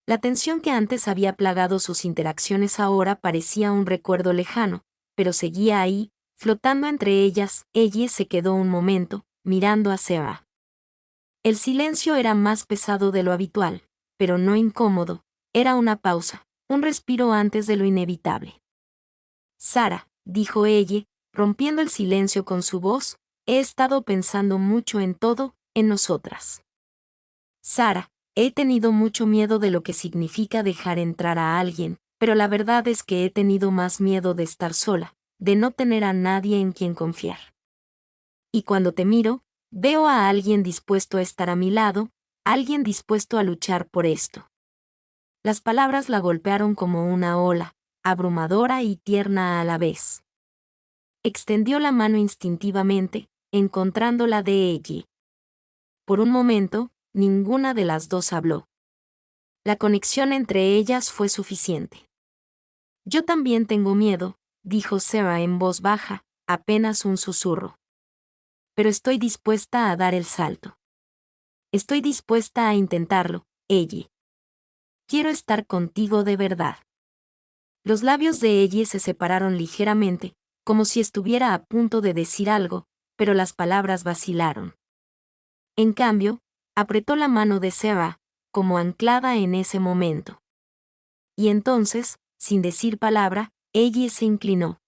La tensión que antes había plagado sus interacciones ahora parecía un recuerdo lejano, pero seguía ahí, flotando entre ellas. Ella se quedó un momento, mirando a Sarah. El silencio era más pesado de lo habitual, pero no incómodo, era una pausa, un respiro antes de lo inevitable. Sara, dijo ella, rompiendo el silencio con su voz, he estado pensando mucho en todo, en nosotras. Sara, he tenido mucho miedo de lo que significa dejar entrar a alguien, pero la verdad es que he tenido más miedo de estar sola, de no tener a nadie en quien confiar. Y cuando te miro, veo a alguien dispuesto a estar a mi lado, alguien dispuesto a luchar por esto. Las palabras la golpearon como una ola, abrumadora y tierna a la vez. Extendió la mano instintivamente, encontrándola de ella. Por un momento, ninguna de las dos habló. La conexión entre ellas fue suficiente. Yo también tengo miedo, dijo Sarah en voz baja, apenas un susurro. Pero estoy dispuesta a dar el salto. Estoy dispuesta a intentarlo, ella. Quiero estar contigo de verdad. Los labios de ella se separaron ligeramente, como si estuviera a punto de decir algo, pero las palabras vacilaron. En cambio, apretó la mano de Sarah, como anclada en ese momento. Y entonces, sin decir palabra, ella se inclinó.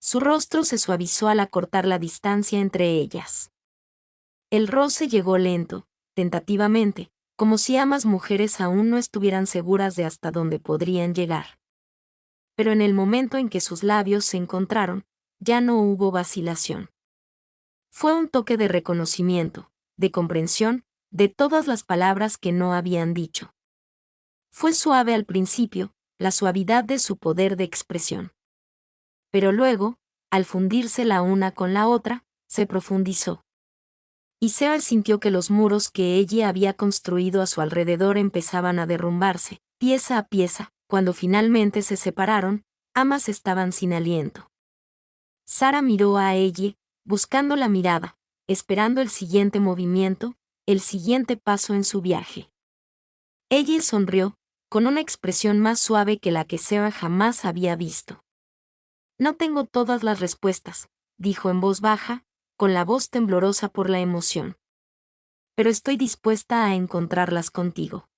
Su rostro se suavizó al acortar la distancia entre ellas. El roce llegó lento, tentativamente, como si ambas mujeres aún no estuvieran seguras de hasta dónde podrían llegar. Pero en el momento en que sus labios se encontraron, ya no hubo vacilación. Fue un toque de reconocimiento, de comprensión, de todas las palabras que no habían dicho. Fue suave al principio, la suavidad de su poder de expresión. Pero luego, al fundirse la una con la otra, se profundizó. Y Sarah sintió que los muros que ella había construido a su alrededor empezaban a derrumbarse, pieza a pieza. Cuando finalmente se separaron, ambas estaban sin aliento. Sara miró a ella, buscando la mirada, esperando el siguiente movimiento, el siguiente paso en su viaje. Ella sonrió, con una expresión más suave que la que Sarah jamás había visto. No tengo todas las respuestas, dijo en voz baja, con la voz temblorosa por la emoción. Pero estoy dispuesta a encontrarlas contigo.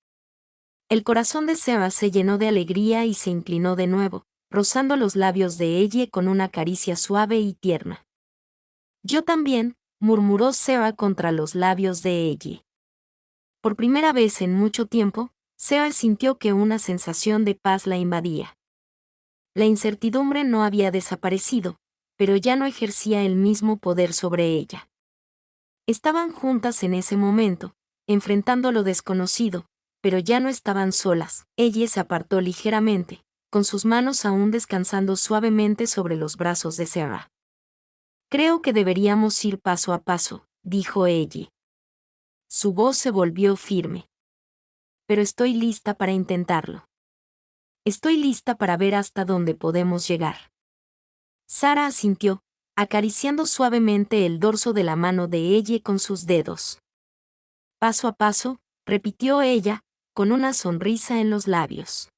El corazón de Sarah se llenó de alegría y se inclinó de nuevo, rozando los labios de ella con una caricia suave y tierna. Yo también, murmuró Sarah contra los labios de ella. Por primera vez en mucho tiempo, Sarah sintió que una sensación de paz la invadía. La incertidumbre no había desaparecido, pero ya no ejercía el mismo poder sobre ella. Estaban juntas en ese momento, enfrentando lo desconocido, pero ya no estaban solas. Ella se apartó ligeramente, con sus manos aún descansando suavemente sobre los brazos de Sarah. Creo que deberíamos ir paso a paso, dijo ella. Su voz se volvió firme. Pero estoy lista para intentarlo. Estoy lista para ver hasta dónde podemos llegar. Sara asintió, acariciando suavemente el dorso de la mano de ella con sus dedos. Paso a paso, repitió ella, con una sonrisa en los labios.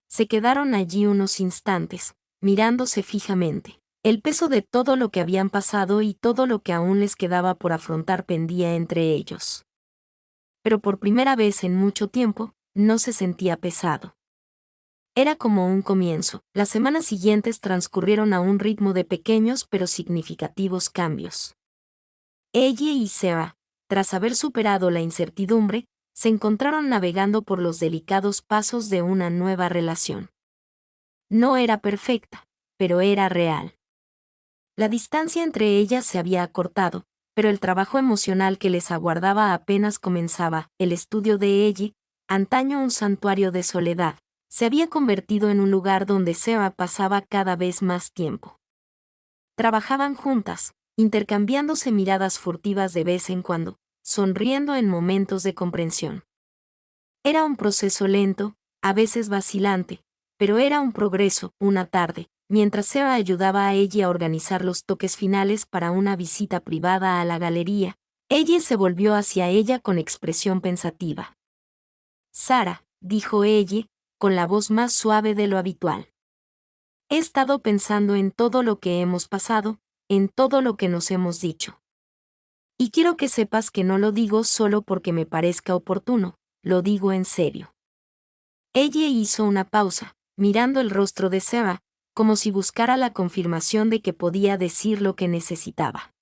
Se quedaron allí unos instantes, mirándose fijamente. El peso de todo lo que habían pasado y todo lo que aún les quedaba por afrontar pendía entre ellos. Pero por primera vez en mucho tiempo, no se sentía pesado. Era como un comienzo. Las semanas siguientes transcurrieron a un ritmo de pequeños pero significativos cambios. Ella y Sarah, tras haber superado la incertidumbre, se encontraron navegando por los delicados pasos de una nueva relación. No era perfecta, pero era real. La distancia entre ellas se había acortado, pero el trabajo emocional que les aguardaba apenas comenzaba. El estudio de ella, antaño un santuario de soledad, se había convertido en un lugar donde Sarah pasaba cada vez más tiempo. Trabajaban juntas, intercambiándose miradas furtivas de vez en cuando, sonriendo en momentos de comprensión. Era un proceso lento, a veces vacilante, pero era un progreso. Una tarde, mientras Sarah ayudaba a ella a organizar los toques finales para una visita privada a la galería, ella se volvió hacia ella con expresión pensativa. «Sara», dijo ella, con la voz más suave de lo habitual. «He estado pensando en todo lo que hemos pasado, en todo lo que nos hemos dicho. Y quiero que sepas que no lo digo solo porque me parezca oportuno, lo digo en serio». Ella hizo una pausa, mirando el rostro de Sarah, como si buscara la confirmación de que podía decir lo que necesitaba.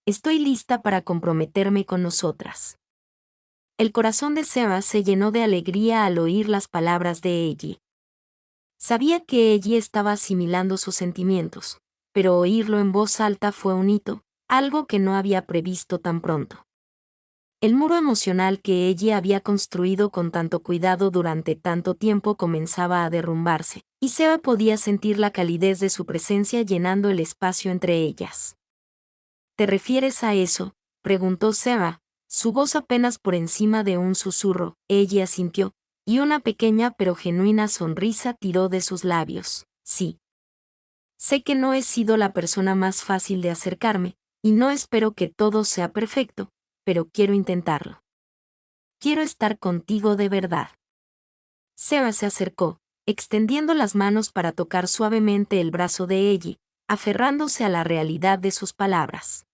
«Estoy lista para comprometerme con nosotras». El corazón de Sarah se llenó de alegría al oír las palabras de ella. Sabía que ella estaba asimilando sus sentimientos, pero oírlo en voz alta fue un hito, algo que no había previsto tan pronto. El muro emocional que ella había construido con tanto cuidado durante tanto tiempo comenzaba a derrumbarse, y Sarah podía sentir la calidez de su presencia llenando el espacio entre ellas. «¿Te refieres a eso?», preguntó Sarah, su voz apenas por encima de un susurro. Ella asintió, y una pequeña pero genuina sonrisa tiró de sus labios. «Sí. Sé que no he sido la persona más fácil de acercarme, y no espero que todo sea perfecto, pero quiero intentarlo. Quiero estar contigo de verdad». Sarah se acercó, extendiendo las manos para tocar suavemente el brazo de ella, aferrándose a la realidad de sus palabras.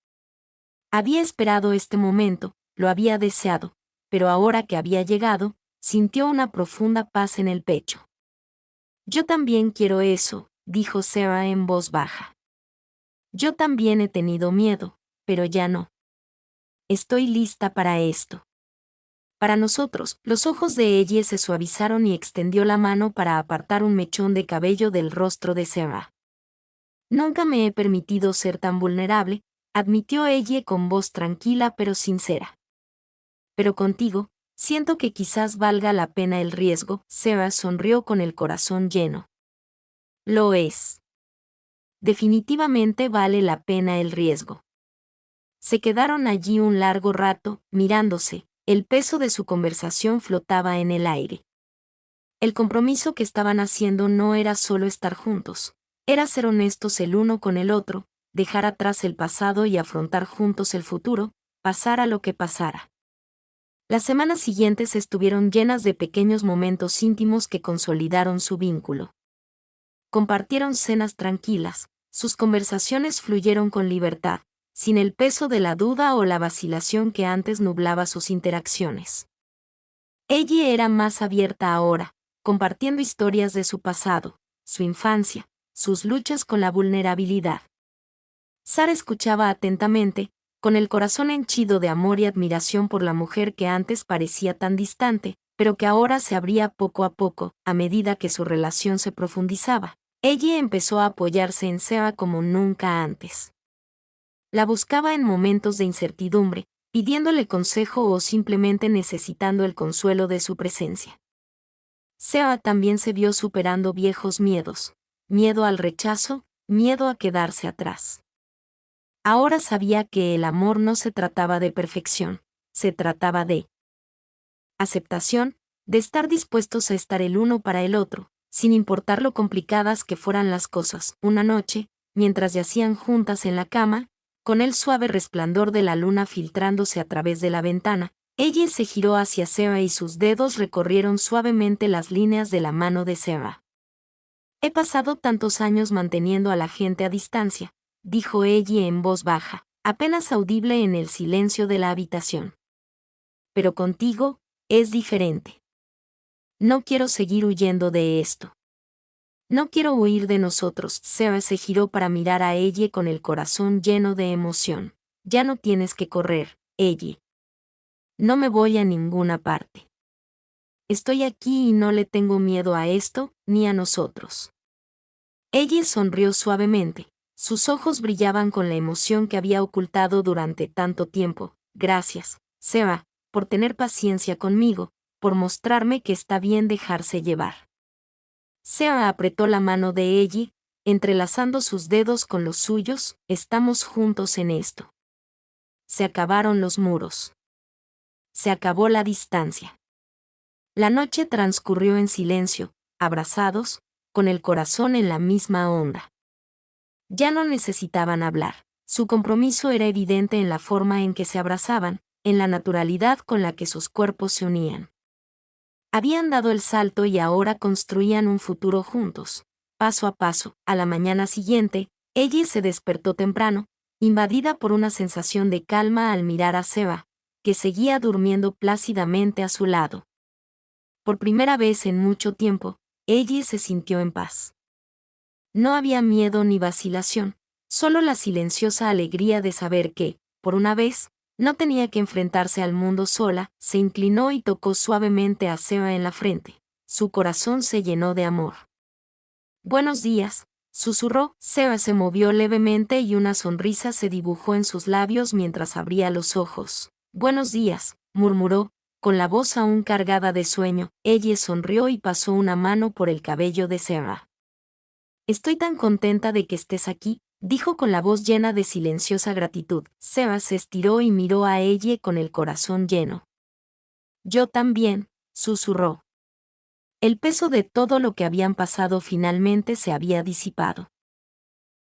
Había esperado este momento, lo había deseado, pero ahora que había llegado, sintió una profunda paz en el pecho. «Yo también quiero eso», dijo Sarah en voz baja. «Yo también he tenido miedo, pero ya no. Estoy lista para esto». Para nosotros, los ojos de ella se suavizaron y extendió la mano para apartar un mechón de cabello del rostro de Sarah. «Nunca me he permitido ser tan vulnerable», admitió ella con voz tranquila pero sincera. «Pero contigo, siento que quizás valga la pena el riesgo». Sarah sonrió con el corazón lleno. «Lo es. Definitivamente vale la pena el riesgo». Se quedaron allí un largo rato, mirándose, el peso de su conversación flotaba en el aire. El compromiso que estaban haciendo no era solo estar juntos, era ser honestos el uno con el otro, dejar atrás el pasado y afrontar juntos el futuro, pasara lo que pasara. Las semanas siguientes estuvieron llenas de pequeños momentos íntimos que consolidaron su vínculo. Compartieron cenas tranquilas, sus conversaciones fluyeron con libertad, sin el peso de la duda o la vacilación que antes nublaba sus interacciones. Ella era más abierta ahora, compartiendo historias de su pasado, su infancia, sus luchas con la vulnerabilidad. Sara escuchaba atentamente, con el corazón henchido de amor y admiración por la mujer que antes parecía tan distante, pero que ahora se abría poco a poco, a medida que su relación se profundizaba. Ella empezó a apoyarse en Sarah como nunca antes. La buscaba en momentos de incertidumbre, pidiéndole consejo o simplemente necesitando el consuelo de su presencia. Sarah también se vio superando viejos miedos, miedo al rechazo, miedo a quedarse atrás. Ahora sabía que el amor no se trataba de perfección, se trataba de aceptación, de estar dispuestos a estar el uno para el otro, sin importar lo complicadas que fueran las cosas. Una noche, mientras yacían juntas en la cama, con el suave resplandor de la luna filtrándose a través de la ventana, ella se giró hacia Seba y sus dedos recorrieron suavemente las líneas de la mano de Seba. He pasado tantos años manteniendo a la gente a distancia, dijo ella en voz baja, apenas audible en el silencio de la habitación. Pero contigo, es diferente. No quiero seguir huyendo de esto. No quiero huir de nosotros. Seba se giró para mirar a ella con el corazón lleno de emoción. Ya no tienes que correr, ella. No me voy a ninguna parte. Estoy aquí y no le tengo miedo a esto, ni a nosotros. Ella sonrió suavemente. Sus ojos brillaban con la emoción que había ocultado durante tanto tiempo. Gracias, Seba, por tener paciencia conmigo, por mostrarme que está bien dejarse llevar. Seba apretó la mano de ella, entrelazando sus dedos con los suyos. Estamos juntos en esto. Se acabaron los muros. Se acabó la distancia. La noche transcurrió en silencio, abrazados, con el corazón en la misma onda. Ya no necesitaban hablar. Su compromiso era evidente en la forma en que se abrazaban, en la naturalidad con la que sus cuerpos se unían. Habían dado el salto y ahora construían un futuro juntos, paso a paso. A la mañana siguiente, ella se despertó temprano, invadida por una sensación de calma al mirar a Seba, que seguía durmiendo plácidamente a su lado. Por primera vez en mucho tiempo, ella se sintió en paz. No había miedo ni vacilación, solo la silenciosa alegría de saber que, por una vez, no tenía que enfrentarse al mundo sola. Se inclinó y tocó suavemente a Seba en la frente. Su corazón se llenó de amor. Buenos días, susurró. Seba se movió levemente y una sonrisa se dibujó en sus labios mientras abría los ojos. Buenos días, murmuró, con la voz aún cargada de sueño. Ella sonrió y pasó una mano por el cabello de Seba. Estoy tan contenta de que estés aquí, dijo con la voz llena de silenciosa gratitud. Seba se estiró y miró a ella con el corazón lleno. Yo también, susurró. El peso de todo lo que habían pasado finalmente se había disipado.